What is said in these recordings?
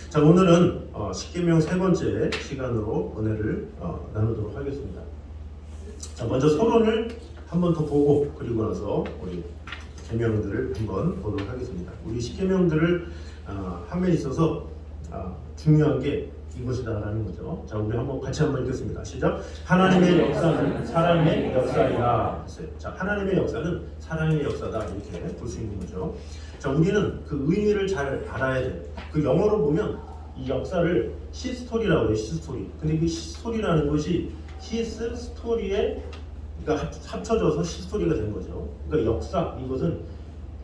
자, 오늘은 십계명 세 번째 시간으로 은혜를 나누도록 하겠습니다. 자, 먼저 서론을 한 번 더 보고 그리고 나서 우리 계명들을 한번 보도록 하겠습니다. 우리 십계명들을 함에 있어서 중요한 게 이것이다라는 거죠. 자, 우리 같이 한번 읽겠습니다. 시작. 하나님의 역사는 사랑의 역사이다. 자, 하나님의 역사는 사랑의 역사다, 이렇게 볼 수 있는 거죠. 자, 우리는 그 의미를 잘 알아야 돼요. 그 영어로 보면 이 역사를 히스토리라고 해요. 히스토리. 근데 이 히스토리라는 것이 히스 스토리에 그러니까 합쳐져서 히스토리가 된 거죠. 그러니까 역사, 이것은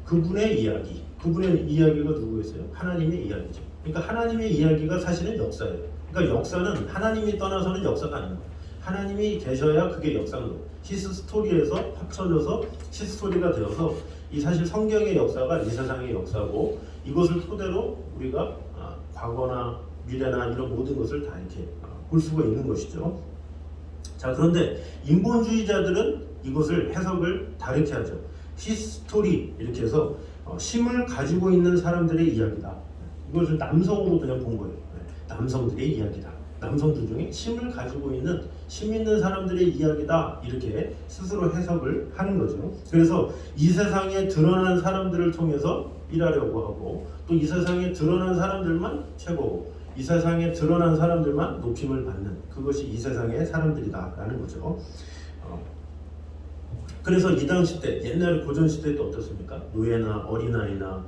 그분의 이야기. 그분의 이야기가 누구였어요? 하나님의 이야기죠. 그러니까 하나님의 이야기가 사실은 역사예요. 그러니까 역사는 하나님이 떠나서는 역사가 아닌 거예요. 하나님이 계셔야 그게 역사인 거예요. 히스 스토리에서 합쳐져서 히스토리가 되어서 이 사실 성경의 역사가 이 세상의 역사고, 이것을 토대로 우리가 과거나 미래나 이런 모든 것을 다 이렇게 볼 수가 있는 것이죠. 자, 그런데 인본주의자들은 이것을 해석을 다르게 하죠. 히스토리 이렇게 해서 심을 가지고 있는 사람들의 이야기다. 이것을 남성으로 그냥 본 거예요. 남성들의 이야기다. 남성들 중에 심을 가지고 있는 심 있는 사람들의 이야기다, 이렇게 스스로 해석을 하는 거죠. 그래서 이 세상에 드러난 사람들을 통해서 일하려고 하고, 또 이 세상에 드러난 사람들만 최고고, 이 세상에 드러난 사람들만 높임을 받는, 그것이 이 세상의 사람들이다라는 거죠. 그래서 이 당시 때, 옛날 고전 시대 때 어떻습니까? 노예나 어린아이나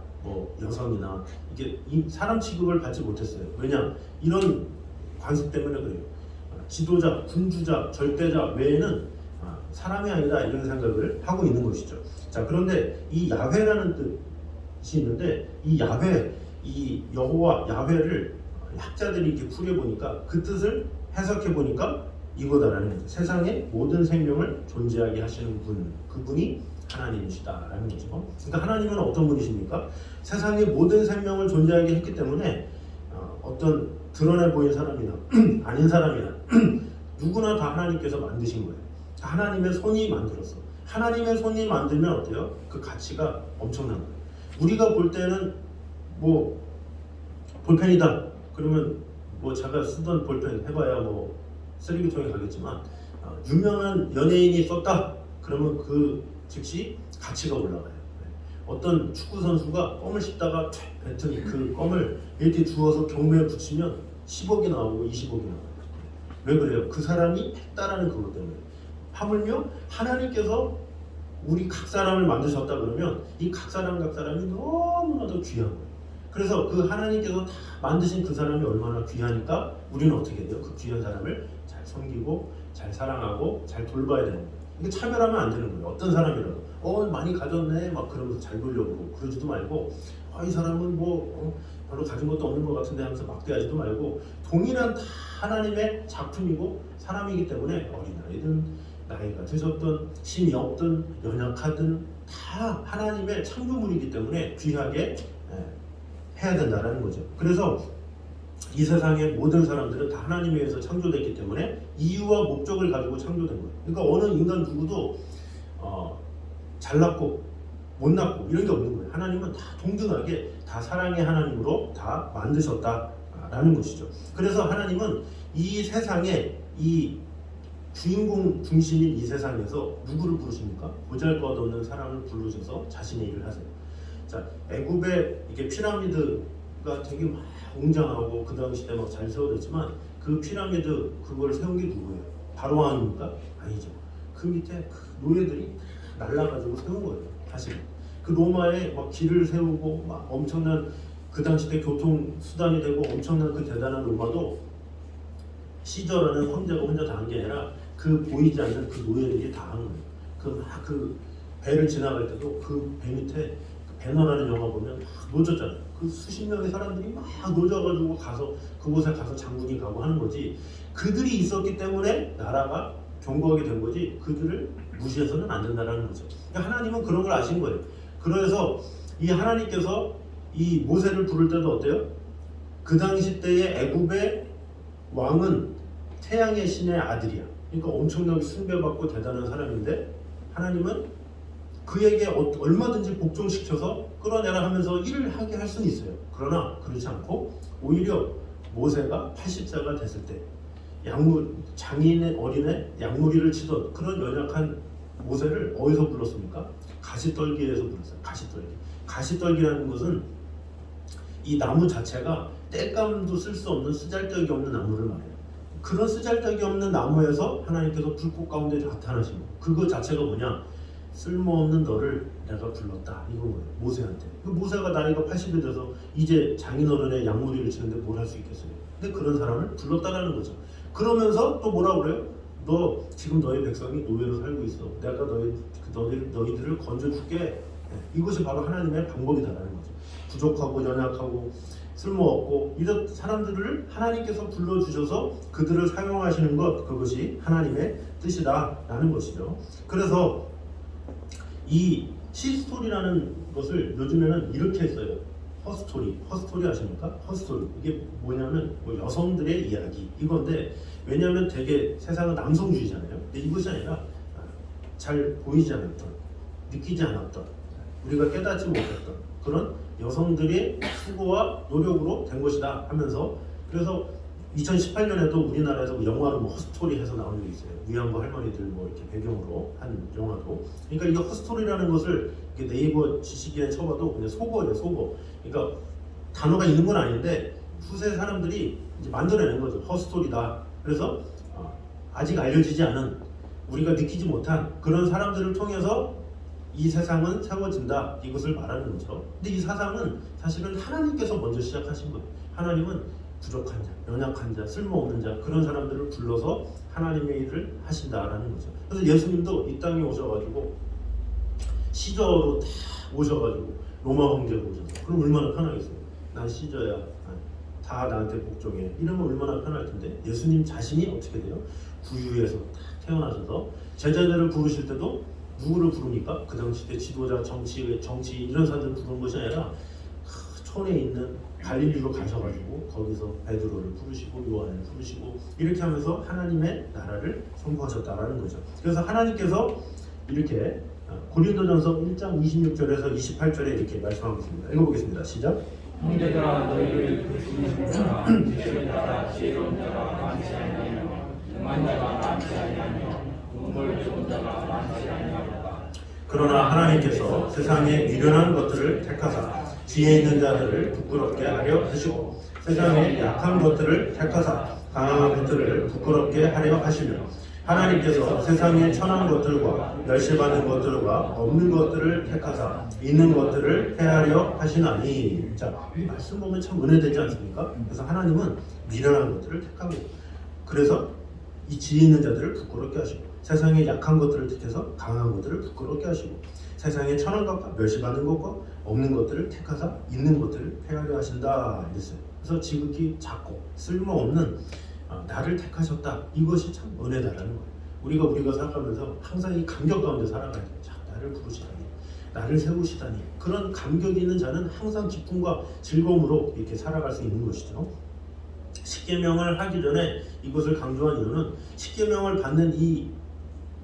여성이나 이게 사람 취급을 받지 못했어요. 왜냐? 이런 관습 때문에 그래요. 지도자, 군주자, 절대자 외에는 사람이 아니다, 이런 생각을 하고 있는 것이죠. 자, 그런데 이 야훼라는 뜻이 있는데, 이 야훼, 이 여호와 야훼를 학자들이 이렇게 풀어보니까, 그 뜻을 해석해보니까 이거다라는 거죠. 세상의 모든 생명을 존재하게 하시는 분, 그분이 하나님이시다라는 거죠. 그러니까 하나님은 어떤 분이십니까? 세상의 모든 생명을 존재하게 했기 때문에 어떤 드러내 보인 사람이나 아닌 사람이나 누구나 다 하나님께서 만드신 거예요. 하나님의 손이 만들었어. 하나님의 손이 만들면 어때요? 그 가치가 엄청난 거예요. 우리가 볼 때는 볼펜이다 그러면 자가 쓰던 볼펜 해봐야 쓰레기통에 가겠지만, 유명한 연예인이 썼다 그러면 그 즉시 가치가 올라가요. 어떤 축구 선수가 껌을 씹다가 뱉은 그 껌을 이렇게 주워서 경매에 붙이면 10억이 나오고 20억이 나와요. 왜 그래요? 그 사람이 했다라는 그것 때문에. 하물며 하나님께서 우리 각 사람을 만드셨다 그러면 이 각 사람이 너무나도 귀한 거예요. 그래서 그 하나님께서 다 만드신 그 사람이 얼마나 귀하니까 우리는 어떻게 해야 돼요? 그 귀한 사람을 잘 섬기고 잘 사랑하고 잘 돌봐야 되는 거예요. 이게 차별하면 안 되는 거예요. 어떤 사람이라도 많이 가졌네 그러면서 잘 돌려보고 그러지도 말고, 이 사람은 별로 가진 것도 없는 것 같은데 하면서 막대하지도 말고, 동일한 다 하나님의 작품이고 사람이기 때문에 어린아이든 나이가 드셨든 힘이 없든 연약하든 다 하나님의 창조물이기 때문에 귀하게 해야 된다라는 거죠. 그래서 이 세상의 모든 사람들은 다 하나님에 의해서 창조됐기 때문에 이유와 목적을 가지고 창조된 거예요. 그러니까 어느 인간 누구도 잘났고 못났고 이런 게 없는 거예요. 하나님은 다 동등하게 다 사랑의 하나님으로 다 만드셨다라는 것이죠. 그래서 하나님은 이 세상에 이 주인공 중심인 이 세상에서 누구를 부르십니까? 보잘것없는 사람을 부르셔서 자신의 일을 하세요. 자, 애굽의 이게 피라미드가 되게 막 웅장하고 그 당시 때 막 잘 세워졌지만, 그 피라미드 그걸 세운 게 누구예요? 바로 왕입니까? 아니죠. 그 밑에 그 노예들이 날라가지고 세운 거예요. 사실 그 로마에 막 길을 세우고 막 엄청난 그 당시 때 교통 수단이 되고 엄청난 그 대단한 로마도 시저라는 황제가 혼자 다 한 게 아니라 그 보이지 않는 그 노예들이 다 한 거예요. 그 배를 지나갈 때도 그 배 밑에 배너라는 영화 보면 막 노졌잖아요. 그 수십 명의 사람들이 막 노져가지고 그곳에 가서 장군이 가고 하는 거지, 그들이 있었기 때문에 나라가 견고하게 된 거지, 그들을 무시해서는 안 된다는 거죠. 그러니까 하나님은 그런 걸 아신 거예요. 그래서 이 하나님께서 이 모세를 부를 때도 어때요? 그 당시 때의 애굽의 왕은 태양의 신의 아들이야. 그러니까 엄청나게 숭배받고 대단한 사람인데, 하나님은 그에게 얼마든지 복종시켜서 끌어내라 하면서 일을 하게 할 수는 있어요. 그러나 그렇지 않고 오히려 모세가 80세가 됐을 때 장인의 어린애 양무리를 치던 그런 연약한 모세를 어디서 불렀습니까? 가시떨기에서 불렀어요. 가시떨기. 가시떨기라는 것은 이 나무 자체가 땔감도 쓸 수 없는 쓰잘데기 없는 나무를 말해요. 그런 쓰잘데기 없는 나무에서 하나님께서 불꽃 가운데 나타나신 거. 그거 자체가 뭐냐? 쓸모없는 너를 내가 불렀다. 이거 뭐예요? 모세한테. 그 모세가 나이가 80이 돼서 이제 장인어른의 양무리를 치는데 뭘 할 수 있겠어요? 근데 그런 사람을 불렀다라는 거죠. 그러면서 또 뭐라 그래요? 너 지금 너희 백성이 노예로 살고 있어. 내가 너희들을 건져줄게. 이것이 바로 하나님의 방법이다라는 거죠. 부족하고 연약하고 쓸모없고 이런 사람들을 하나님께서 불러주셔서 그들을 사용하시는 것, 그것이 하나님의 뜻이다라는 것이죠. 그래서 이 시스토리라는 것을 요즘에는 이렇게 써요. 허스토리 아십니까? 허스토리. 이게 뭐냐면 여성들의 이야기 이건데, 왜냐하면 되게 세상은 남성주의잖아요. 근데 이것이 아니라 잘 보이지 않았던, 느끼지 않았던, 우리가 깨닫지 못했던 그런 여성들의 수고와 노력으로 된 것이다 하면서, 그래서 2018년에도 우리나라에서 영화로 뭐 허스토리 해서 나온 적이 있어요. 위안부 할머니들 뭐 이렇게 배경으로 한 영화도. 그러니까 이게 허스토리라는 것을 네이버 지식인에 쳐봐도 그냥 속어예요, 속어. 그러니까 단어가 있는 건 아닌데 후세 사람들이 이제 만들어낸 거죠. 허스토리다. 그래서 아직 알려지지 않은, 우리가 느끼지 못한 그런 사람들을 통해서 이 세상은 세워진다, 이것을 말하는 거죠. 근데 이 사상은 사실은 하나님께서 먼저 시작하신 거예요. 하나님은 부족한 자, 연약한 자, 쓸모없는 자, 그런 사람들을 불러서 하나님의 일을 하신다라는 거죠. 그래서 예수님도 이 땅에 오셔가지고 시저로 다 오셔가지고 로마 황제로 오셔서, 그럼 얼마나 편하겠어요. 난 시저야, 다 나한테 복종해, 이러면 얼마나 편할 텐데, 예수님 자신이 어떻게 돼요? 구유에서 다 태어나셔서 제자들을 부르실 때도 누구를 부릅니까? 그 당시 때 지도자, 정치 이런 사람들을 부르는 것이 아니라 촌에 있는 갈릴리로 가셔가지고 거기서 베드로를 부르시고 요한을 부르시고 이렇게 하면서 하나님의 나라를 선포하셨다라는 거죠. 그래서 하나님께서 이렇게 고린도전서 1장 26절에서 28절에 이렇게 말씀하고 있습니다. 읽어보겠습니다. 시작. 형제들아 너희를 그리스도의 자가 지혜로운 자가 지혜로운 자가 많지 아니하며 능한 자가 많지 아니하며 눈물 좋은 자가 많지 아니하도다. 그러나 하나님께서 세상에 미련한 것들을 택하사 지혜 있는 자들을 부끄럽게 하려 하시고 세상에 약한 것들을 택하사 강한 것들을 부끄럽게 하려 하시며 하나님께서 세상에 천한 것들과 멸시받는 것들과 없는 것들을 택하사 있는 것들을 폐하려 하시나니. 자, 이 말씀 보면 참 은혜되지 않습니까? 그래서 하나님은 미련한 것들을 택하고, 그래서 이 지혜 있는 자들을 부끄럽게 하시고 세상에 약한 것들을 택해서 강한 것들을 부끄럽게 하시고 세상에 천한 것과 멸시받는 것과 없는 것들을 택하사 있는 것들을 폐하려 하신다 이랬어요. 그래서 지극히 작고 쓸모없는 나를 택하셨다, 이것이 참 은혜다라는 거예요. 우리가 살아가면서 항상 이 감격 가운데 살아가야 돼요. 자, 나를 부르시다니, 나를 세우시다니, 그런 감격이 있는 자는 항상 기쁨과 즐거움으로 이렇게 살아갈 수 있는 것이죠. 십계명을 하기 전에 이것을 강조한 이유는 십계명을 받는 이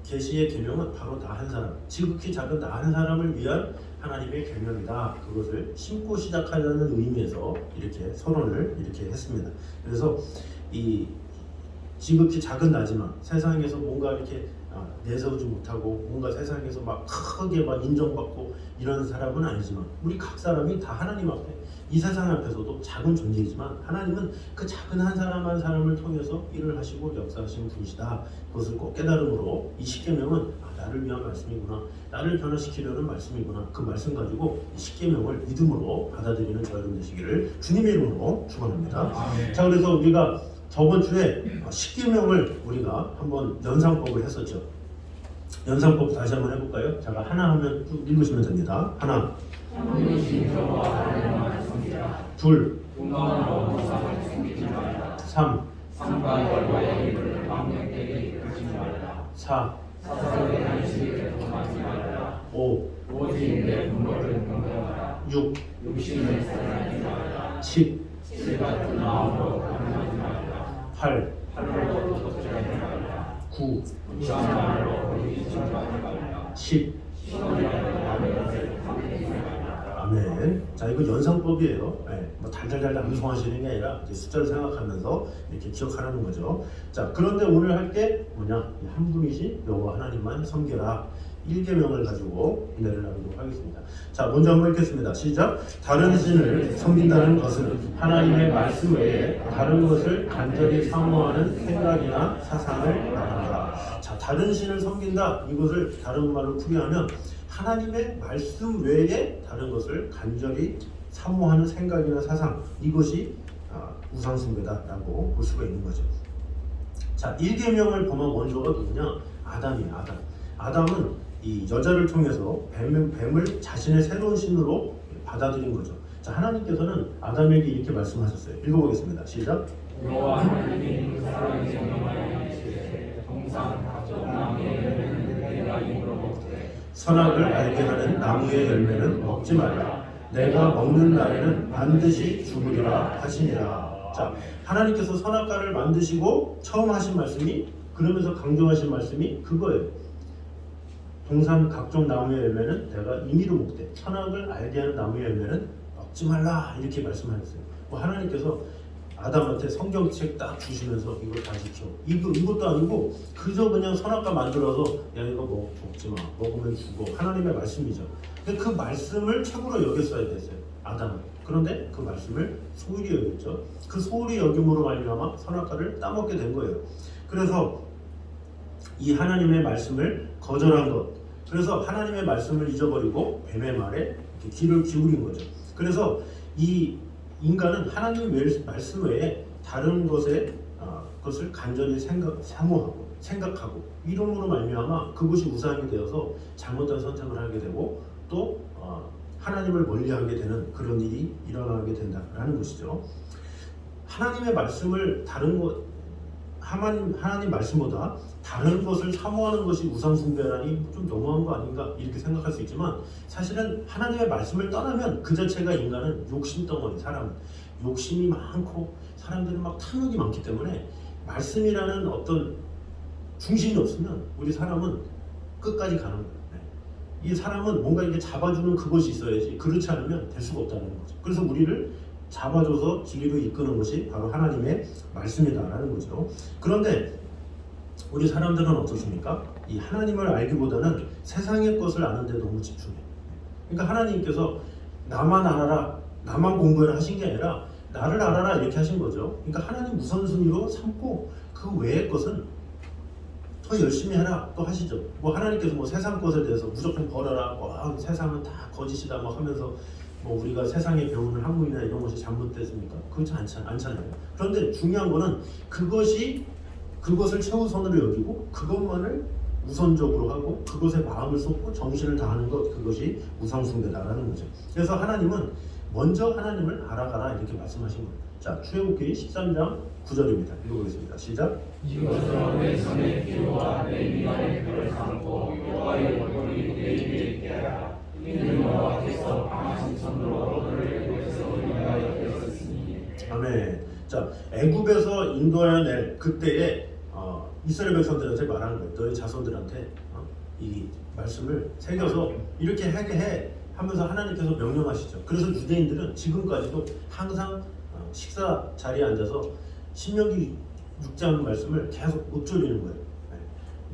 계시의 계명은 바로 나 한 사람, 지극히 작은 나 한 사람을 위한 하나님의 계명이다. 그것을 심고 시작하려는 의미에서 이렇게 선언을 이렇게 했습니다. 그래서 이 지극히 작은 나지만 세상에서 뭔가 이렇게 내세우지 못하고 뭔가 세상에서 막 크게 막 인정받고 이런 사람은 아니지만, 우리 각 사람이 다 하나님 앞에, 이 세상 앞에서도 작은 존재이지만 하나님은 그 작은 한 사람 한 사람을 통해서 일을 하시고 역사하시는 분이시다. 그것을 꼭 깨달음으로 이 십계명은 나를 위한 말씀이구나, 나를 변화시키려는 말씀이구나, 그 말씀 가지고 이 십계명을 믿음으로 받아들이는 저희 여러분 되시기를 주님의 이름으로 축원합니다. 자, 그래서 우리가 저번 주에 십계명을 우리가 한번 연상법을 했었죠. 연상법 다시 한번 해볼까요? 제가 하나 하면 쭉 읽으시면 됩니다. 하나, 둘, 삼, 사, 오, 6, 7, 8, 9, 10, 자, 이거 연상법이에요. 뭐 달달달 암송하시는 게 아니라 이제 숫자를 생각하면서 이렇게 기억하라는 거죠. 자, 그런데 오늘 할 게 뭐냐? 한 분이신 여호와 하나님만 섬겨라. 1계명을 가지고 은혜를 나누도록 하겠습니다. 자, 먼저 한번 읽겠습니다. 시작. 다른 신을 섬긴다는 것은 하나님의 말씀 외에 다른 것을 간절히 사모하는 생각이나 사상을 말한다. 자, 다른 신을 섬긴다. 이것을 다른 말로 풀이하면 하나님의 말씀 외에 다른 것을 간절히 사모하는 생각이나 사상, 이것이 우상숭배다라고 볼 수가 있는 거죠. 자, 1계명을 보면 원조가 누구냐? 아담이에요. 아담은 이 여자를 통해서 뱀을 자신의 새로운 신으로 받아들인 거죠. 자, 하나님께서는 아담에게 이렇게 말씀하셨어요. 읽어보겠습니다. 시작. 여호와 하나님이 사람의 생명을 이시되 동산 각종 나무의 열매는 내가 입으로 먹되 선악을 알게 하는 나무의 열매는 먹지 말라. 내가 먹는 날에는 반드시 죽으리라 하시니라. 자, 하나님께서 선악과를 만드시고 처음 하신 말씀이, 그러면서 강조하신 말씀이 그거예요. 동산 각종 나무의 열매는 내가 임의로 먹되 선악을 알게 하는 나무의 열매는 먹지 말라, 이렇게 말씀하셨어요. 뭐 하나님께서 아담한테 성경책 딱 주시면서 이거 다 지켜. 이것도 아니고 그저 그냥 선악과 만들어서 야 이거 먹지 마. 먹으면 죽어. 하나님의 말씀이죠. 근데 그 말씀을 최고로 여겼어야 됐어요. 아담은. 그런데 그 말씀을 소홀히 여겼죠. 그 소홀히 여김으로 말미암아 선악과를 따먹게 된 거예요. 그래서 이 하나님의 말씀을 거절한 것. 그래서 하나님의 말씀을 잊어버리고 뱀의 말에 이렇게 귀를 기울인 거죠. 그래서 이 인간은 하나님의 말씀 외에 다른 것을 간절히 사모하고 생각하고 이름으로 말미암아 그것이 우상이 되어서 잘못된 선택을 하게 되고 또 하나님을 멀리하게 되는 그런 일이 일어나게 된다라는 것이죠. 하나님의 말씀을 하나님 말씀보다 다른 것을 사모하는 것이 우상숭배라니 좀 너무한 거 아닌가 이렇게 생각할 수 있지만 사실은 하나님의 말씀을 떠나면 그 자체가 인간은 욕심덩어리, 사람은 욕심이 많고 사람들은 막 탐욕이 많기 때문에 말씀이라는 어떤 중심이 없으면 우리 사람은 끝까지 가는 거예요. 이 사람은 뭔가 이렇게 잡아주는 그것이 있어야지 그렇지 않으면 될 수가 없다는 거죠. 그래서 우리를 잡아줘서 진리로 이끄는 것이 바로 하나님의 말씀이다라는 거죠. 그런데 우리 사람들은 어떻습니까? 이 하나님을 알기보다는 세상의 것을 아는 데 너무 집중해요. 그러니까 하나님께서 나만 알아라, 나만 공부해라 하신 게 아니라 나를 알아라 이렇게 하신 거죠. 그러니까 하나님 우선순위로 삼고 그 외의 것은 더 열심히 해라 또 하시죠. 뭐 하나님께서 뭐 세상 것에 대해서 무조건 버려라, 세상은 다 거짓이다 막 하면서 뭐 우리가 세상에 배우는 학문이나 이런 것이 잘못됐습니까? 그렇지 않잖아요. 그런데 중요한 거는 그것을 최우선으로 여기고 그것만을 우선적으로 하고 그것에 마음을 쏟고 정신을 다하는 것, 그것이 우상숭배다라는 거죠. 그래서 하나님은 먼저 하나님을 알아가라 이렇게 말씀하신 거예요. 자, 출애굽기 13장 9절입니다. 읽어보겠습니다. 시작. 이것으로 내 손에 기호와 내 미간에 표를 삼고 여호와의 얼굴이 내 입에 있게 하라. 이는 여호와께서 강하신 손으로 너를 애굽에서 인도하여 냈으니. 아멘. 자, 애굽에서 인도하여 낼 그때에 이스라엘 백성들한테 말하는 거예요. 너희 자손들한테 이 말씀을 새겨서 이렇게 하게 해 하면서 하나님께서 명령하시죠. 그래서 유대인들은 지금까지도 항상 식사 자리에 앉아서 신명기 6장 말씀을 계속 읊조리는 거예요.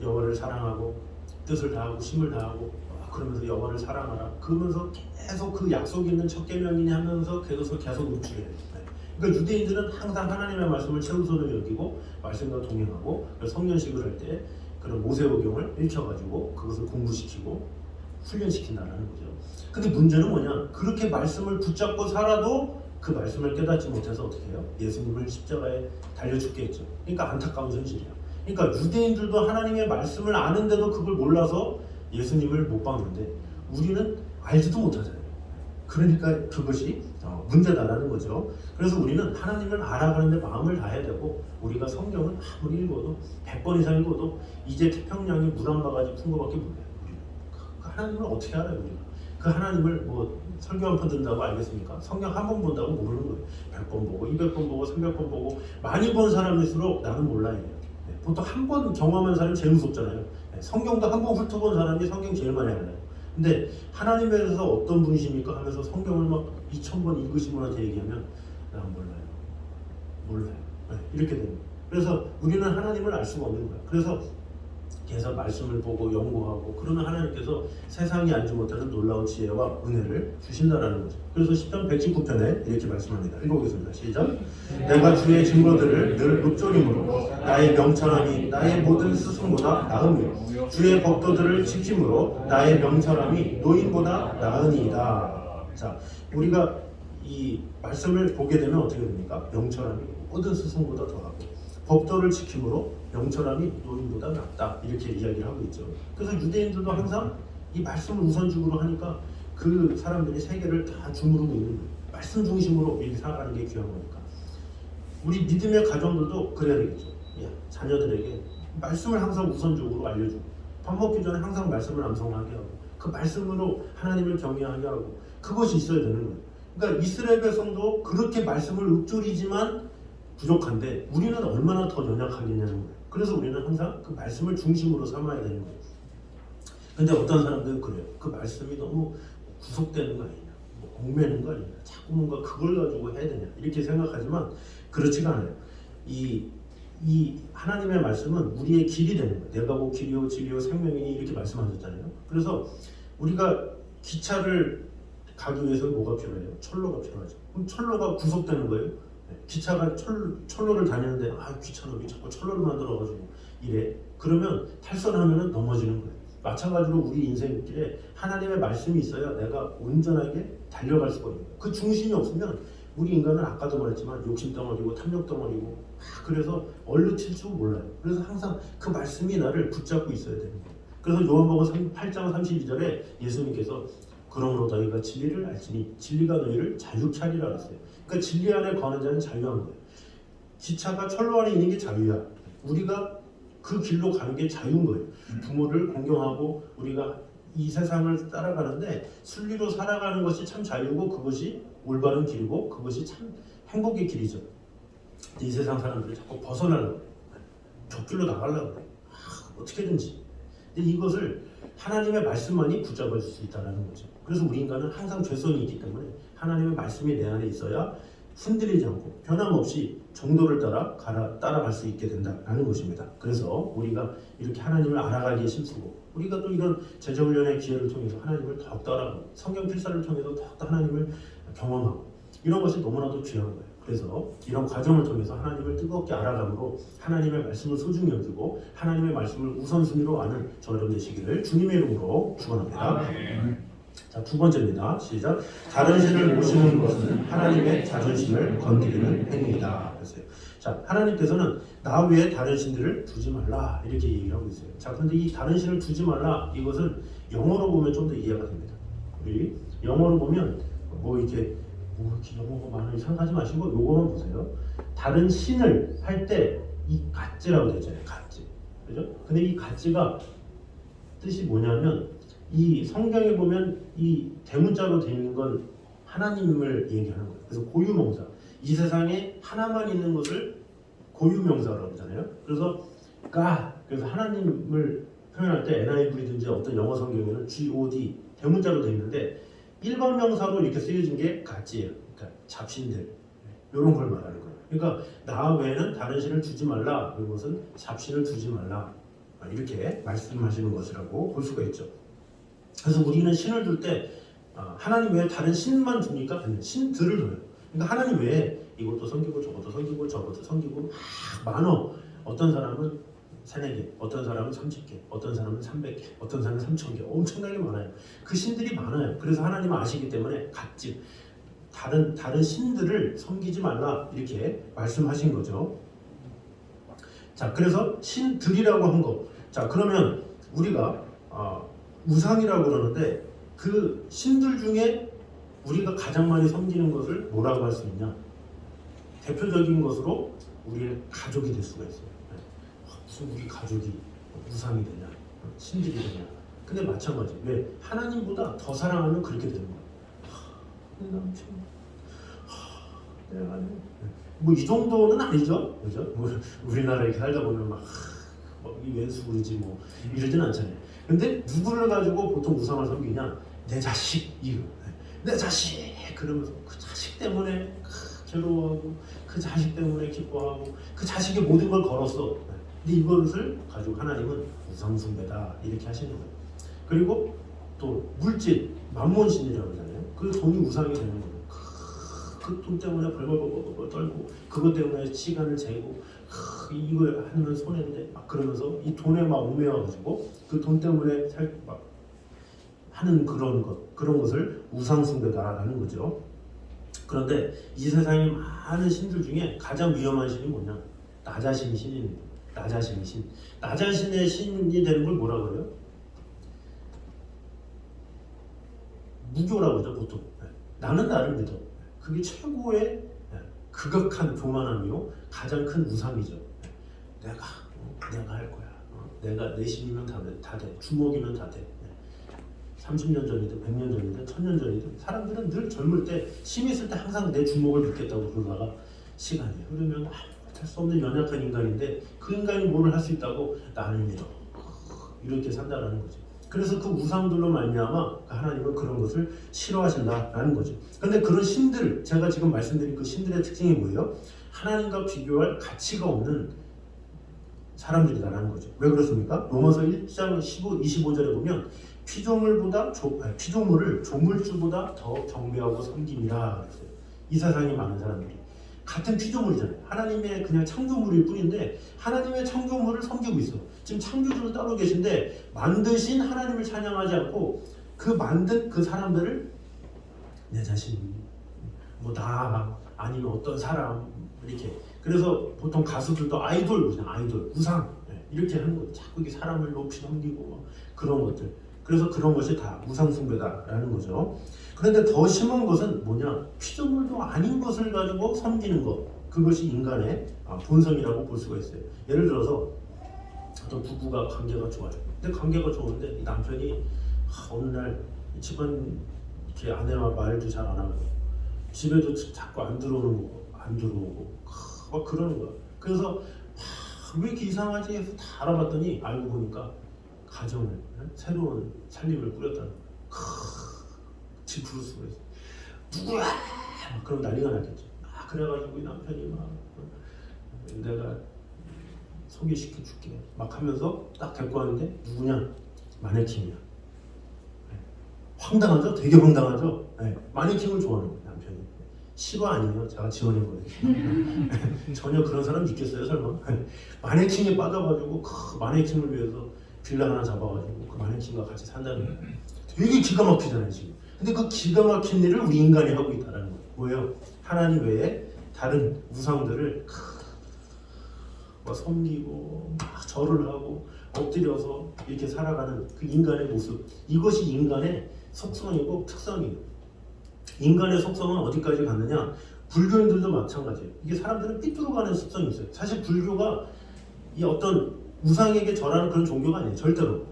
여호와를 사랑하고 뜻을 다하고 힘을 다하고 그러면서 여호와를 사랑하라. 그러면서 계속 그 약속이 있는 첫 계명이니 하면서 계속 읊조려요. 그러니까 유대인들은 항상 하나님의 말씀을 최우선으로 여기고 말씀과 동행하고 성년식을 할 때 그런 모세오경을 읽혀가지고 그것을 공부시키고 훈련시킨다는 거죠. 근데 문제는 뭐냐? 그렇게 말씀을 붙잡고 살아도 그 말씀을 깨닫지 못해서 어떻게 해요? 예수님을 십자가에 달려 죽게 했죠. 그러니까 안타까운 현실이야. 그러니까 유대인들도 하나님의 말씀을 아는데도 그걸 몰라서 예수님을 못 박는데 우리는 알지도 못하잖아요. 그러니까 그것이 문제다라는 거죠. 그래서 우리는 하나님을 알아가는데 마음을 다해야 되고 우리가 성경을 아무리 읽어도 100번 이상 읽어도 이제 태평양이 물 한 바가지 푼 거밖에 몰라요. 그 하나님을 어떻게 알아요? 우리가 그 하나님을 뭐 설교 한 편 듣는다고 알겠습니까? 성경 한 번 본다고 모르는 거예요. 100번 보고 200번 보고 300번 보고 많이 본 사람일수록 나는 몰라요. 보통 한 번 경험한 사람이 제일 무섭잖아요. 성경도 한 번 훑어본 사람이 성경 제일 많이 알아요. 근데 하나님에 대해서 어떤 분이십니까 하면서 성경을 막 2000번 읽으신 분한테 얘기하면 난 몰라요. 네, 이렇게 됩니다. 그래서 우리는 하나님을 알 수가 없는 거야. 그래서 계속 말씀을 보고 연구하고 그러면 하나님께서 세상이 알지 못하는 놀라운 지혜와 은혜를 주신다라는 거죠. 그래서 시편 119편에 이렇게 말씀합니다. 읽어보겠습니다. 시작. 내가 주의 증거들을 늘 읊조림으로 나의 명철함이 나의 모든 스승보다 나으며 주의 법도들을 지킴으로 나의 명철함이 노인보다 나으니이다. 자, 우리가 이 말씀을 보게 되면 어떻게 됩니까? 명철함이 모든 스승보다 더하고 법도를 지킴으로 명철함이 노인보다 낫다 이렇게 이야기를 하고 있죠. 그래서 유대인들도 항상 이 말씀을 우선적으로 하니까 그 사람들이 세계를 다 주무르고 있는 거예요. 말씀 중심으로 이렇게 살아가는 게 귀한 거니까. 우리 믿음의 가정들도 그래야 되겠죠. 자녀들에게 말씀을 항상 우선적으로 알려주고 밥 먹기 전에 항상 말씀을 암송하게 하고 그 말씀으로 하나님을 경외하게 하고 그것이 있어야 되는 거예요. 그러니까 이스라엘 백성도 그렇게 말씀을 읊조리지만 부족한데 우리는 얼마나 더 연약하겠냐는 거예요. 그래서 우리는 항상 그 말씀을 중심으로 삼아야 되는 거예요. 근데 어떤 사람들은 그래요. 그 말씀이 너무 구속되는 거 아니냐, 얽매는 거 아니냐, 자꾸 뭔가 그걸 가지고 해야 되냐 이렇게 생각하지만 그렇지가 않아요. 이 하나님의 말씀은 우리의 길이 되는 거예요. 내가 곧 길이요 진리요 생명이니 이렇게 말씀하셨잖아요. 그래서 우리가 기차를 가기 위해서는 뭐가 필요해요? 철로가 필요하죠. 그럼 철로가 구속되는 거예요. 기차가 철로를 다니는데 귀찮아 자꾸 철로를 만들어가지고 이래. 그러면 탈선하면 넘어지는 거예요. 마찬가지로 우리 인생길에 하나님의 말씀이 있어야 내가 온전하게 달려갈 수가 있는 거예요. 그 중심이 없으면 우리 인간은 아까도 말했지만 욕심덩어리고 탐욕덩어리고 그래서 얼루칠 줄 몰라요. 그래서 항상 그 말씀이 나를 붙잡고 있어야 되는 거예요. 그래서 요한복음 8장 32절에 예수님께서 그러므로 너희가 진리를 알지니 진리가 너희를 자유케 하리라 그랬어요. 그러니까 진리 안에 거하는 자는 자유한 거예요. 기차가 철로 안에 있는 게 자유야. 우리가 그 길로 가는 게 자유인 거예요. 부모를 공경하고 우리가 이 세상을 따라가는데 순리로 살아가는 것이 참 자유고 그것이 올바른 길이고 그것이 참 행복의 길이죠. 이 세상 사람들이 자꾸 벗어나려고 그래요. 좁길로 나가려고 그래요. 어떻게든지. 근데 이것을 하나님의 말씀만이 붙잡아줄 수 있다는 거죠. 그래서 우리 인간은 항상 죄성이 있기 때문에 하나님의 말씀이 내 안에 있어야 흔들리지 않고 변함없이 정도를 따라갈 수 있게 된다는 것입니다. 그래서 우리가 이렇게 하나님을 알아가기에 힘쓰고 우리가 또 이런 제자훈련의 기회를 통해서 하나님을 더욱더 알아가고 성경 필사를 통해서 더욱더 하나님을 경험하고 이런 것이 너무나도 귀한 거예요. 그래서 이런 과정을 통해서 하나님을 뜨겁게 알아감으로 하나님의 말씀을 소중히 여기고 하나님의 말씀을 우선순위로 아는 저 여러분 되시기를 주님의 이름으로 축원합니다. 자, 두 번째입니다. 시작. 다른 신을 모시는 것은 하나님의 자존심을 건드리는 행위이다. 그랬어요. 자, 하나님께서는 나 외에 다른 신들을 두지 말라 이렇게 얘기를 하고 있어요. 자, 그런데 이 다른 신을 두지 말라 이것은 영어로 보면 좀 더 이해가 됩니다. 우리 영어로 보면 이렇게 영어가 많으니 생각하지 마시고 요거만 보세요. 다른 신을 할 때 이 갓지라고 되잖아요. 갓지, 그죠? 근데 이 갓지가 뜻이 뭐냐면 이 성경에 보면 이 대문자로 되어 있는 건 하나님을 얘기하는 거예요. 그래서 고유명사. 이 세상에 하나만 있는 것을 고유명사라고 하잖아요. 그래서 그래서 하나님을 표현할 때 NIV든지 어떤 영어 성경에는 G-O-D 대문자로 되어 있는데 일반 명사로 이렇게 쓰여진 게 가지예요. 그러니까 잡신들 이런 걸 말하는 거예요. 그러니까 나 외에는 다른 신을 두지 말라. 이것은 잡신을 두지 말라. 이렇게 말씀하시는 것이라고 볼 수가 있죠. 그래서 우리는 신을 둘 때 하나님 외에 다른 신만 두니까 신들을 둬요. 그러니까 하나님 외에 이것도 섬기고 저것도 섬기고 저것도 섬기고 많어. 어떤 사람은 3-4개, 어떤 사람은 30개, 어떤 사람은 300개, 어떤 사람은 3000개 엄청나게 많아요. 그 신들이 많아요. 그래서 하나님은 아시기 때문에 각집 다른 신들을 섬기지 말라 이렇게 말씀하신 거죠. 자, 그래서 신들이라고 한 거. 자, 그러면 우리가 우상이라고 그러는데 그 신들 중에 우리가 가장 많이 섬기는 것을 뭐라고 할 수 있냐? 대표적인 것으로 우리의 가족이 될 수가 있어요. 무슨 우리 가족이 우상이 되냐? 신들이 되냐? 근데 마찬가지. 왜? 하나님보다 더 사랑하면 그렇게 되는 거야. 내 남편, 내가 이 정도는 아니죠, 그죠? 우리나라에 살다 보면 이 왼수그리지 이러진 않잖아요. 근데 누구를 가지고 보통 우상을 섬기냐? 내 자식 이거, 내 자식 그러면서 그 자식 때문에 괴로워하고 그 자식 때문에 기뻐하고 그 자식의 모든 걸 걸었어. 근데 이것을 가지고 하나님은 우상숭배다 이렇게 하시는 거예요. 그리고 또 물질, 만몬신이라고 하잖아요. 그 돈이 우상이 되는 거예요. 그 돈 때문에 벌벌벌벌 떨고 그것 때문에 시간을 재고 이거 하면 손해인데 막 그러면서 이 돈에 막 얽매여가지고 그 돈 때문에 막 하는 그런 것을 우상숭배다라는 거죠. 그런데 이 세상에 많은 신들 중에 가장 위험한 신이 뭐냐? 나 자신이 신입니다. 나 자신이 신. 나 자신의 신이 되는 걸 뭐라 그래요? 무교라고 하죠 보통. 나는 나를 믿어. 그게 최고의 극악한 교만함이요 가장 큰 우상이죠. 내가 할 거야. 내가 내 신이면 다 돼. 주먹이면 다 돼. 30년 전이든 100년 전이든 1000년 전이든 사람들은 늘 젊을 때 힘이 있을 때 항상 내 주먹을 믿겠다고 그러다가 시간이 흐르면 할 수 없는 연약한 인간인데 그 인간이 뭐를 할 수 있다고 나를 믿어. 이렇게 산다라는 거죠. 그래서 그 우상들로 말미암아 하나님은 그런 것을 싫어하신다라는 거죠. 그런데 그런 신들, 제가 지금 말씀드린 그 신들의 특징이 뭐예요? 하나님과 비교할 가치가 없는 사람들이다라는 거죠. 왜 그렇습니까? 로마서 1장 25절에 보면 피조물을 조물주보다 더 경배하고 섬김이라 그랬어요. 이 세상에 많은 사람들이 같은 피조물이잖아요. 하나님의 그냥 창조물일 뿐인데 하나님의 창조물을 섬기고 있어. 지금 창조주로 따로 계신데 만드신 하나님을 찬양하지 않고 그 만든 그 사람들을 내 자신, 뭐 나 아니면 어떤 사람 이렇게. 그래서 보통 가수들도 아이돌 우상 이렇게 하는 거죠. 자꾸 이게 사람을 높이 넘기고 그런 것들. 그래서 그런 것이 다 우상숭배다라는 거죠. 그런데 더 심한 것은 뭐냐? 피조물도 아닌 것을 가지고 섬기는 것. 그것이 인간의 본성이라고 볼 수가 있어요. 예를 들어서 어떤 부부가 관계가 좋아요. 근데 관계가 좋은데 이 남편이 어느 날 집안 이렇게 아내와 말도 잘 안 하고 집에도 자꾸 안 들어오고 막 그러는 거야. 그래서 왜 이렇게 이상하지 해서 다 알아봤더니 알고 보니까 가정을 새로운 살림을 꾸렸다는 거야. 집 부를 수가 있어. 누구야? 그럼 난리가 났겠죠. 그래가지고 이 남편이 막 내가 소개시켜 줄게 막 하면서 딱 데리고 왔는데 누구냐? 마네킹이야. 황당하죠? 되게 황당하죠? 마네킹을 좋아하는 거예요 남편이. 실화 아니에요. 제가 지어낸 거예요. 전혀 그런 사람 있겠어요 설마? 마네킹에 빠져가지고 그 마네킹을 위해서 빌라 하나 잡아가지고 그 마네킹과 같이 산다는 거예요. 되게 기가 막히잖아요 지금. 근데 그 기가 막힌 일을 우리 인간이 하고 있다는 거예요. 뭐예요? 하나님 외에 다른 우상들을 막 섬기고 막 절을 하고 엎드려서 이렇게 살아가는 그 인간의 모습. 이것이 인간의 속성이고 특성이에요. 인간의 속성은 어디까지 갔느냐? 불교인들도 마찬가지예요. 이게 사람들은 삐뚤어가는 습성이 있어요. 사실 불교가 이 어떤 우상에게 절하는 그런 종교가 아니에요. 절대로.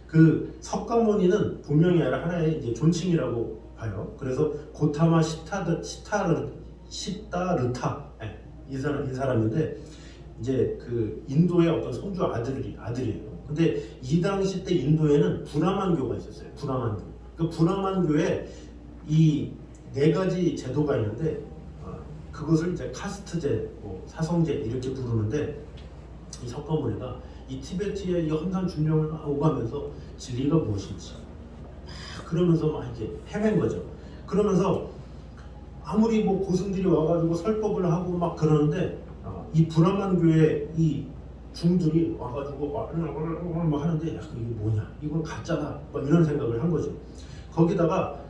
그 석가모니는 본명이 아니라 하나의 이제 존칭이라고 봐요. 그래서 고타마 시타르타 이 사람인데 이제 그 인도의 어떤 성주 아들이에요. 근데 이 당시 때 인도에는 브라만교가 있었어요. 브라만교. 그 브라만교에 이 네 가지 제도가 있는데 그것을 이제 카스트제, 사성제 이렇게 부르는데 이 석가모니가 이 티베트의 이 험산 중령을 막 오가면서 진리가 무엇인지 그러면서 막 이렇게 헤맨 거죠. 그러면서 아무리 뭐 고승들이 와가지고 설법을 하고 막 그러는데 이 브라만교의 이 중들이 와가지고 막 하는데 이게 뭐냐? 이건 가짜다. 막 이런 생각을 한 거죠. 거기다가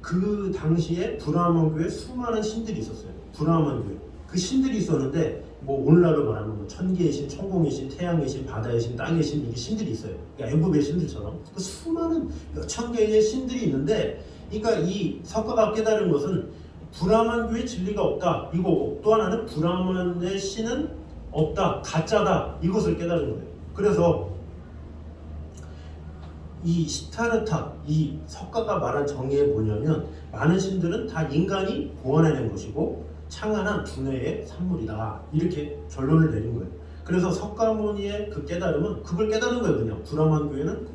그 당시에 브라만교에 수많은 신들이 있었어요. 브라만교에 그 신들이 있었는데 뭐 오늘날로 말하면 뭐 천개의 신, 천공의 신, 태양의 신, 바다의 신, 땅의 신 이게 신들이 있어요. 그러니까 애굽의 신들처럼 그 수많은 몇천 개의 신들이 있는데, 그러니까 이 석가가 깨달은 것은 브라만교에 진리가 없다 이거고, 또 하나는 브라만의 신은 없다, 가짜다 이것을 깨달은 거예요. 그래서 이 시타르타, 이 석가가 말한 정의에 뭐냐면 많은 신들은 다 인간이 고안해낸 것이고 창안한 두뇌의 산물이다 이렇게 결론을 내린 거예요. 그래서 석가모니의 그 깨달음은 그걸 깨달은 거예요. 그냥 브라만 교회는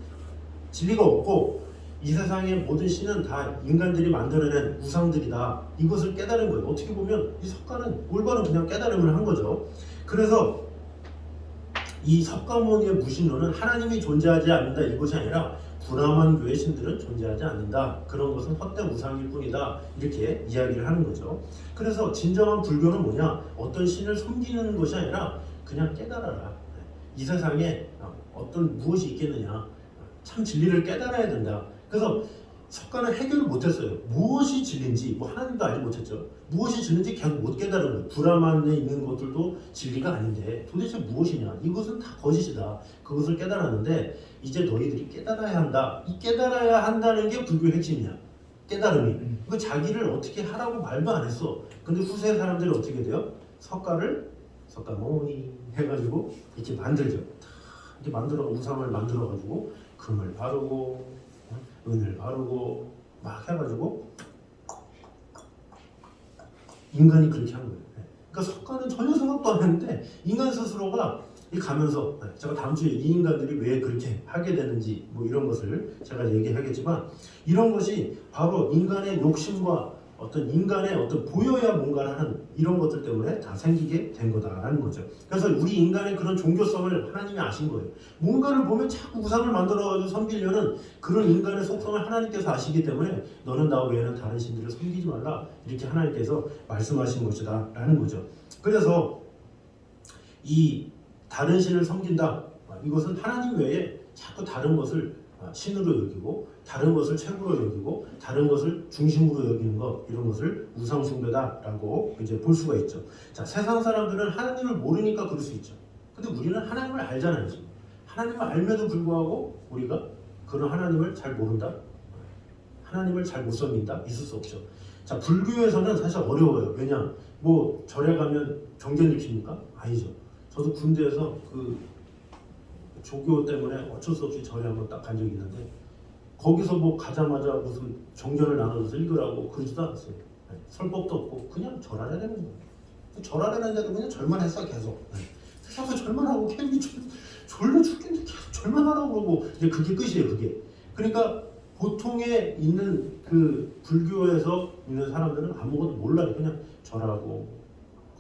진리가 없고 이 세상의 모든 신은 다 인간들이 만들어낸 우상들이다. 이것을 깨달은 거예요. 어떻게 보면 이 석가는 올바른 그냥 깨달음을 한 거죠. 그래서 이 석가모니의 무신론은 하나님이 존재하지 않는다 이것이 아니라 브라만 교회 신들은 존재하지 않는다. 그런 것은 헛된 우상일 뿐이다. 이렇게 이야기를 하는 거죠. 그래서 진정한 불교는 뭐냐? 어떤 신을 섬기는 것이 아니라 그냥 깨달아라. 이 세상에 어떤 무엇이 있겠느냐? 참 진리를 깨달아야 된다. 그래서 석가는 해결을 못했어요. 무엇이 진리인지 뭐 하나님도 알지 못했죠. 무엇이 진리인지 계속 못 깨달은 거예요. 브라만에 있는 것들도 진리가 아닌데 도대체 무엇이냐? 이것은 다 거짓이다. 그것을 깨달았는데 이제 너희들이 깨달아야 한다. 이 깨달아야 한다는 게 불교의 핵심이야. 깨달음이. 그 자기를 어떻게 하라고 말도 안 했어. 근데 후세 사람들이 어떻게 돼요? 석가모니 해가지고 이렇게 만들죠. 이렇게 만들어 우상을 만들어가지고 금을 바르고 은을 바르고 막 해가지고 인간이 그렇게 하는 거예요. 그러니까 석가는 전혀 생각도 안 했는데 인간 스스로가 이 가면서 제가 다음 주에 이 인간들이 왜 그렇게 하게 되는지 뭐 이런 것을 제가 얘기하겠지만 이런 것이 바로 인간의 욕심과 어떤 인간의 어떤 보여야 뭔가를 하는 이런 것들 때문에 다 생기게 된 거다라는 거죠. 그래서 우리 인간의 그런 종교성을 하나님이 아신 거예요. 뭔가를 보면 자꾸 우상을 만들어가지고 섬기려는 그런 인간의 속성을 하나님께서 아시기 때문에 너는 나 외에는 다른 신들을 섬기지 말라 이렇게 하나님께서 말씀하신 것이다 라는 거죠. 그래서 이 다른 신을 섬긴다 이것은 하나님 외에 자꾸 다른 것을 신으로 여기고 다른 것을 최고로 여기고 다른 것을 중심으로 여기는 것 이런 것을 우상 숭배다라고 이제 볼 수가 있죠. 자, 세상 사람들은 하나님을 모르니까 그럴 수 있죠. 근데 우리는 하나님을 알잖아요. 지금. 하나님을 알면도 불구하고 우리가 그런 하나님을 잘 모른다. 하나님을 잘 못 섬긴다. 있을 수 없죠. 자, 불교에서는 사실 어려워요. 왜냐? 뭐 절에 가면 정견 지킵니까? 아니죠. 저도 군대에서 그 조교 때문에 어쩔 수 없이 절에 한번 딱 간 적이 있는데 거기서 뭐 가자마자 무슨 정견을 나눠줘서 읽으라고 그러지도 않았어요. 네. 설법도 없고 그냥 절하려 되는 거예요. 절하려는데도 그냥 절만 했어 계속. 네. 자꾸 절만 하고 괜히 졸려 죽겠는데 계속 절만 하라고 그러고 이제 그게 끝이에요. 그게. 그러니까 보통에 있는 그 불교에서 있는 사람들은 아무것도 몰라요. 그냥 절하고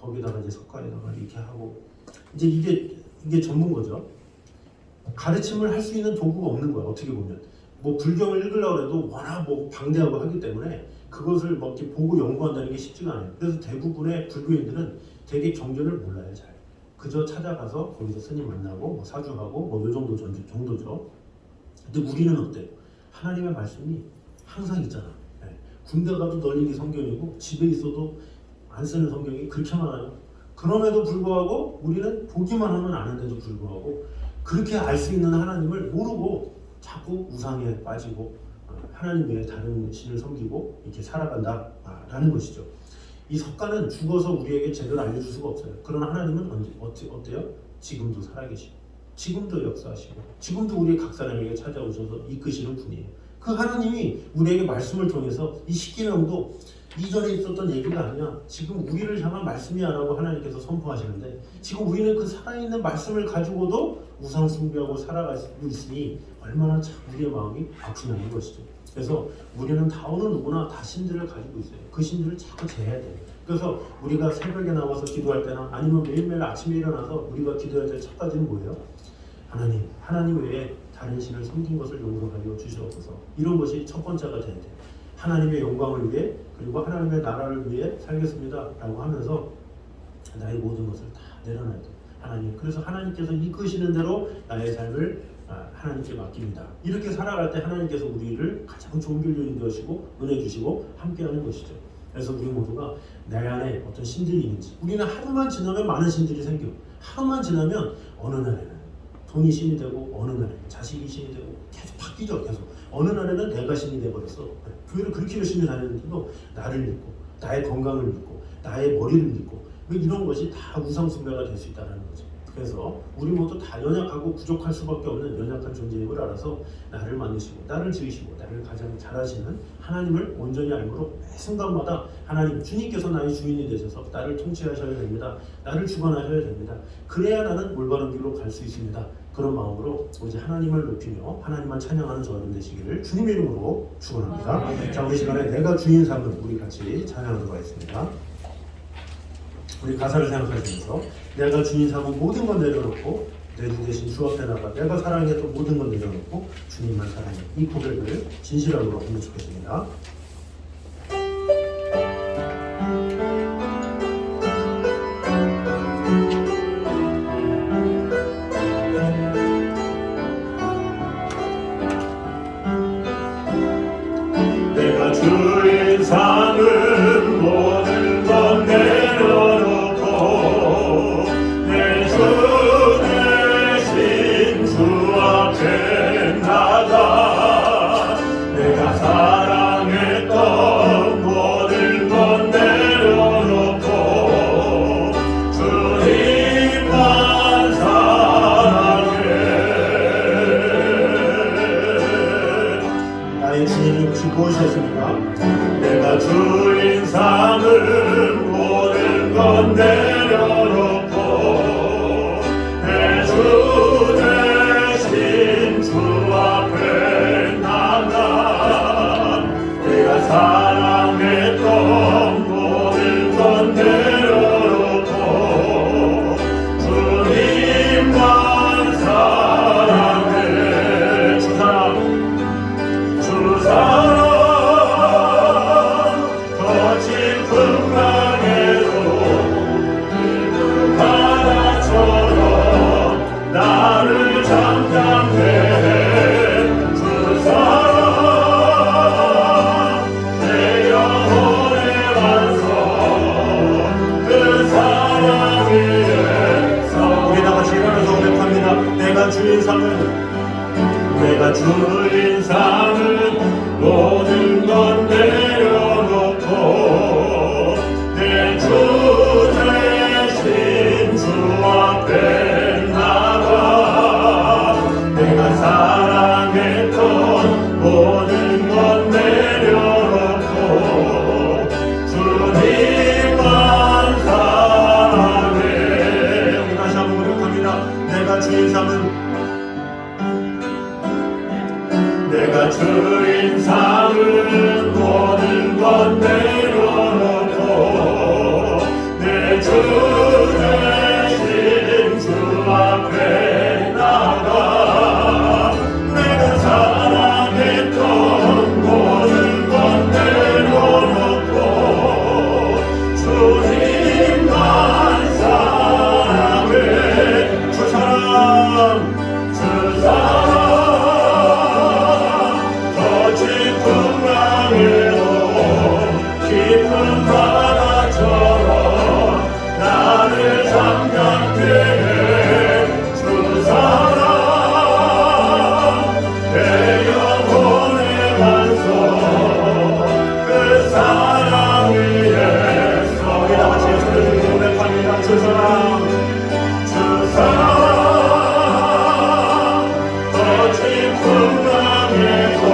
거기다가 이제 석가에다가 이렇게 하고 이제 이게 전부인 거죠. 가르침을 할 수 있는 도구가 없는 거야. 어떻게 보면 뭐 불경을 읽으려고 해도 워낙 뭐 방대하고 하기 때문에 그것을 뭐 이렇게 보고 연구한다는 게 쉽지가 않아요. 그래서 대부분의 불교인들은 되게 정견을 몰라요. 잘 그저 찾아가서 거기서 스님 만나고 뭐 사주하고 뭐 요 정도 정도죠. 근데 우리는 어때요? 하나님의 말씀이 항상 있잖아. 네. 군대 가도 널린 게 성경이고 집에 있어도 안 쓰는 성경이 그렇게 많아요. 그럼에도 불구하고 우리는 보기만 하면 아는데도 불구하고 그렇게 알 수 있는 하나님을 모르고 자꾸 우상에 빠지고 하나님 외에 다른 신을 섬기고 이렇게 살아간다라는 것이죠. 이 석가는 죽어서 우리에게 제대로 알려줄 수가 없어요. 그러나 하나님은 어때요? 지금도 살아계시고 지금도 역사하시고 지금도 우리 각 사람에게 찾아오셔서 이끄시는 분이에요. 그 하나님이 우리에게 말씀을 통해서 이 십계명도 이전에 있었던 얘기가 아니라 지금 우리를 향한 말씀이야라고 하나님께서 선포하시는데 지금 우리는 그 살아있는 말씀을 가지고도 우상 숭배하고 살아가고 있으니 얼마나 참 우리의 마음이 아프냐는 것이죠. 그래서 우리는 다 어느 누구나 다 신들을 가지고 있어요. 그 신들을 자꾸 제해야 돼요. 그래서 우리가 새벽에 나와서 기도할 때나 아니면 매일매일 아침에 일어나서 우리가 기도할 때 첫 가지는 뭐예요? 하나님 외에 다른 신을 섬긴 것을 용서하여 주시옵소서. 이런 것이 첫 번째가 돼야 돼요. 하나님의 영광을 위해 그리고 하나님의 나라를 위해 살겠습니다 라고 하면서 나의 모든 것을 다 내려놔야 돼요. 하나님. 그래서 하나님께서 이끄시는 대로 나의 삶을 하나님께 맡깁니다. 이렇게 살아갈 때 하나님께서 우리를 가장 좋은 길로 인도하시고 은혜 주시고 함께하는 것이죠. 그래서 우리 모두가 내 안에 어떤 신들이 있는지 우리는 하루만 지나면 많은 신들이 생겨. 하루만 지나면 어느 날에는 돈이 신이 되고 어느 날에는 자식이 신이 되고 계속 바뀌죠. 계속 어느 날에는 내가 신이 돼버렸어. 교회를 그렇게 열심히 다녔는데도 나를 믿고 나의 건강을 믿고 나의 머리를 믿고 이런 것이 다 우상 숭배가 될 수 있다는 거죠. 그래서 우리 모두 다 연약하고 부족할 수밖에 없는 연약한 존재임을 알아서 나를 만드시고 나를 지으시고 나를 가장 잘하시는 하나님을 온전히 알므로 매 순간마다 하나님 주님께서 나의 주인이 되셔서 나를 통치하셔야 됩니다. 나를 주관하셔야 됩니다. 그래야 나는 올바른 길로 갈 수 있습니다. 그런 마음으로 오직 하나님을 높이며 하나님만 찬양하는 저는 되시기를 주님의 이름으로 축원합니다. 자, 우리 시간에 내가 주인 삼은 우리 같이 찬양하도록 하겠습니다. 우리 가사를 생각하시면서 내가 주인 삼은 모든 건 내려놓고 내 주 대신 주 앞에 나가 내가 사랑했던 모든 건 내려놓고 주님만 사랑해. 이 고백을 진실함으로 하면 좋겠습니다. 내가 주인 삼은 모든 건 내려놓고 내 주 대신 주 앞에 나가 내가 사랑했던 모든 건 내려놓고 주님만 사랑해. 나의 주인이 혹시 무엇이었습니까? 내가 주인 삼은 모든 건 내려놓고 내 주 대신 주 앞에 나가 내가 사랑했던 모든 건 내려놓고 주님만 사랑해. 주 사랑 더 깊은 강에도 깊은 바다처럼 나를 잠잠해. 주 사랑 내 영혼의 완성 그 사랑 위에서 우리 다같이 일어나서 고백합니다. 내가 주인 삼은 모든 건 내려놓고 내 주 대신 주 앞에 나가 내가 사랑했던 모든 건 내려놓고 주님만 사랑해. 우리 다시 한번 고백합니다. 내가 주인 삼은 모든 건 내려놓고 내 주 대신 주 앞에 나가 내가 사랑했던 모든 건 내려놓고 주님만 사랑해. 주 사랑 깊은 바다처럼 나를 잠잠케 해. 주 사랑 내 영혼의 완성 그 사랑 위에서 우리 다같이 소리를 고백합니다. 주 사랑 더 깊은 강에도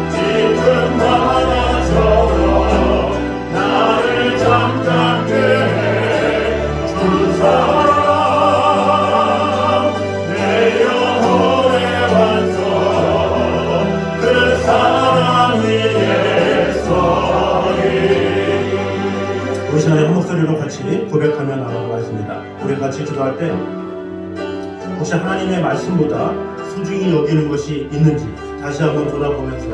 깊은 바다처럼 나를 잠잠케 해. 주 사랑 내 영혼의 완성 그 사랑 위에 서리. 우리 시간에 한 목소리로 같이 고백하며 나가도록 하겠습니다. 우리 같이 기도할 때 혹시 하나님의 말씀보다 소중히 여기는 것이 있는지 다시 한번 돌아보면서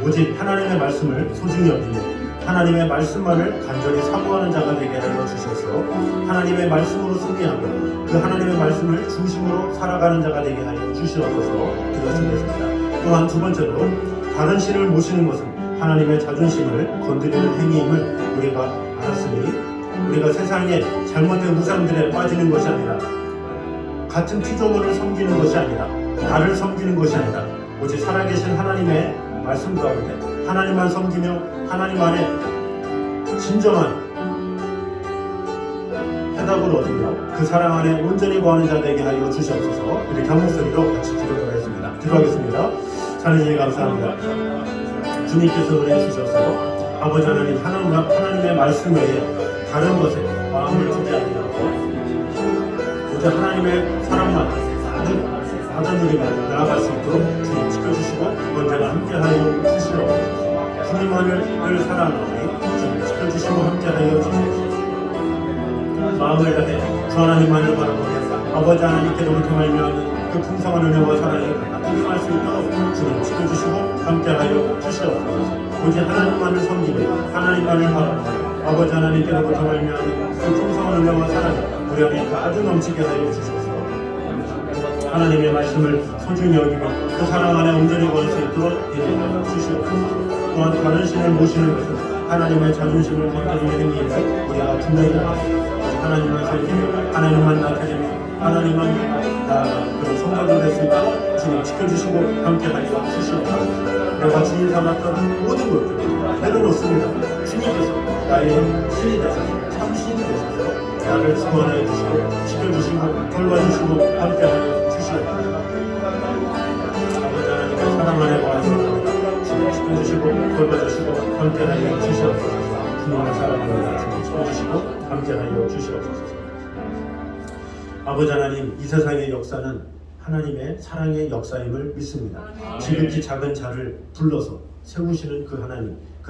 오직 하나님의 말씀을 소중히 여기며 하나님의 말씀만을 간절히 사모하는 자가 되게 하여 주셔서 하나님의 말씀으로 승리하며 그 하나님의 말씀을 중심으로 살아가는 자가 되게 하여 주시옵소서 기도드리겠습니다. 또한 두 번째로 다른 신을 모시는 것은 하나님의 자존심을 건드리는 행위임을 우리가 알았으니 우리가 세상에 잘못된 우상들에 빠지는 것이 아니라 같은 피조물을 섬기는 것이 아니라 나를 섬기는 것이 아니라 오직 살아계신 하나님의 말씀 가운데 하나님만 섬기며 하나님 안에 진정한 화답을 얻으며 그 사랑 안에 온전히 거하는 자 되게 하여 주시옵소서. 이렇게 한 목소리로 같이 기도하겠습니다. 기도하겠습니다. 하나님 감사합니다. 주님께서 은혜 주셔서 아버지 하나님 하나님의 말씀 외에 다른 것에 마음을 두지 아니하고 오직 하나님의 사랑만 받아들이며 나아갈 수 있도록 주님 지켜주시고 언제나 함께하여 주시옵소서. 주님만을 늘 사랑하오니 주님 지켜주시고 함께하여 주시옵소서. 마음을 다해 주 하나님만을 바라보며 아버지 하나님께로부터 말미암는 그 풍성한 은혜와 사랑에 동행할 수 있도록 주님 지켜주시고 함께하여 주시옵소서. 오직 하나님만을 섬기며 하나님만을 바라보며 아버지 하나님께로부터 말미암는 그 풍성한 은혜와 사랑에 우리 안에 가득 넘치게 하여 주시옵소서. 하나님의 말씀을 소중히 여기며 그 사랑 안에 온전히 거할 수 있도록 인도하여 주시옵소서. 또한 다른 신을 모시는 것은 하나님의 자존심을 건드리는 행위임을 우리가 분명히 알았습니다. 하나님만 섬기며 하나님만 나타내며 하나님만 나아가 그런 성도들 될 수 있도록 주님 지켜주시고 함께하여 주시옵소서. 내가 주님 삼았던 모든 것들을 내려놓습니다. 주님께서 나의 신이 되셔서 참 신이 되셔서 나를 소원하여 주시고 지켜주시고 돌봐주시고 함께하여 주시옵소서. 아버지 하나님의 사랑 안에 거하시옵소서. 주님 지켜주시고 돌봐주시고 함께하여 주시옵소서. 주님의 사랑을 주님 지켜주시고 함께하여 주시옵소서. 아버지 하나님, 이 세상의 역사는 하나님의 사랑의 역사임을 믿습니다. 지극히 작은 자를 불러서 세우시는 그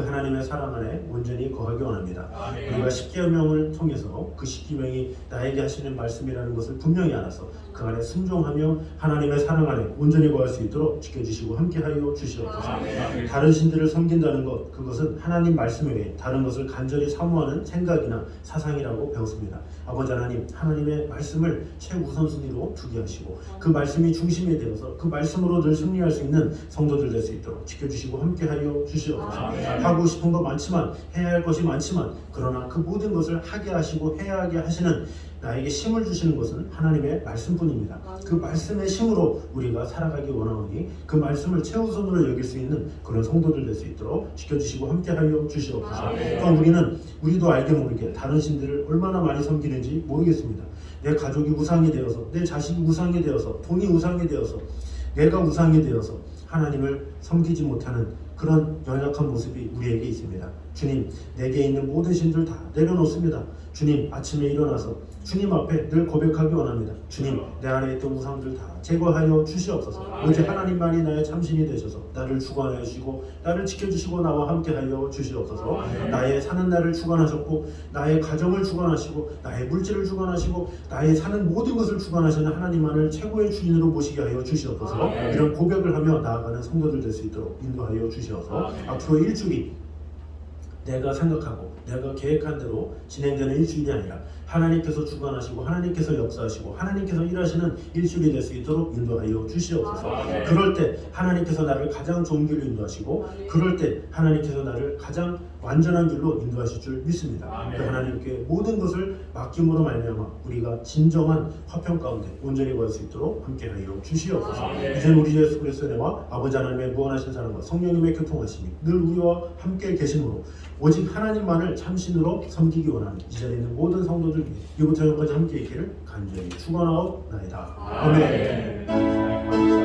하나님의 사랑 안에 온전히 거하기 원합니다. 우리가 십계명을 통해서 그 십계명이 나에게 하시는 말씀이라는 것을 분명히 알아서 그 안에 순종하며 하나님의 사랑 안에 온전히 거할 수 있도록 지켜주시고 함께하여 주시옵소서. 다른 신들을 섬긴다는 것, 그것은 하나님 말씀 외에 다른 것을 간절히 사모하는 생각이나 사상이라고 배웠습니다. 아버지 하나님, 하나님의 말씀을 최우선순위로 두게 하시고 그 말씀이 중심이 되어서 그 말씀으로 늘 승리할 수 있는 성도들 될 수 있도록 지켜주시고 함께하여 주시옵소서. 하고 싶은 거 많지만 해야 할 것이 많지만 그러나 그 모든 것을 하게 하시고 해야 하게 하시는 나에게 힘을 주시는 것은 하나님의 말씀뿐입니다. 그 말씀의 힘으로 우리가 살아가기 원하오니 그 말씀을 최우선으로 여길 수 있는 그런 성도들 될 수 있도록 지켜주시고 함께하여 주시옵소서. 또한 우리도 알게 모르게 다른 신들을 얼마나 많이 섬기는지 모르겠습니다. 내 가족이 우상이 되어서, 내 자식이 우상이 되어서, 돈이 우상이 되어서, 내가 우상이 되어서 하나님을 섬기지 못하는 그런 연약한 모습이 우리에게 있습니다. 주님, 내게 있는 모든 신들 다 내려놓습니다. 주님, 아침에 일어나서 주님 앞에 늘 고백하기 원합니다. 주님, 내 안에 있던 우상들 다 제거하여 주시옵소서. 오직 하나님만이 나의 참신이 되셔서 나를 주관하여 주시고 나를 지켜주시고 나와 함께하여 주시옵소서. 나의 사는 날을 주관하셨고 나의 가정을 주관하시고 나의 물질을 주관하시고 나의 사는 모든 것을 주관하시는 하나님만을 최고의 주인으로 모시게 하여 주시옵소서. 이런 고백을 하며 나아가는 성도들 될 수 있도록 인도하여 주시옵소서. 앞으로 일주일이 내가 생각하고 내가 계획한 대로 진행되는 일주일이 아니라 하나님께서 주관하시고 하나님께서 역사하시고 하나님께서 일하시는 일주일이 될 수 있도록 인도하여 주시옵소서. 그럴 때 하나님께서 나를 가장 좋은 길로 인도하시고 그럴 때 하나님께서 나를 가장 완전한 길로 인도하실 줄 믿습니다. 그 하나님께 모든 것을 맡김으로 말미암아 우리가 진정한 화평 가운데 온전히 거할 수 있도록 함께하여 주시옵소서. 이제는 우리 예수 그리스도의 은혜와 아버지 하나님의 무한하신 사랑과 성령님의 교통하심이 늘 우리와 함께 계심으로 오직 하나님만을 참신으로 섬기기 원하는 이 자리에 있는 모든 성도들 이부터 영까지 함께 있기를 간절히 축원하옵나이다. 아멘.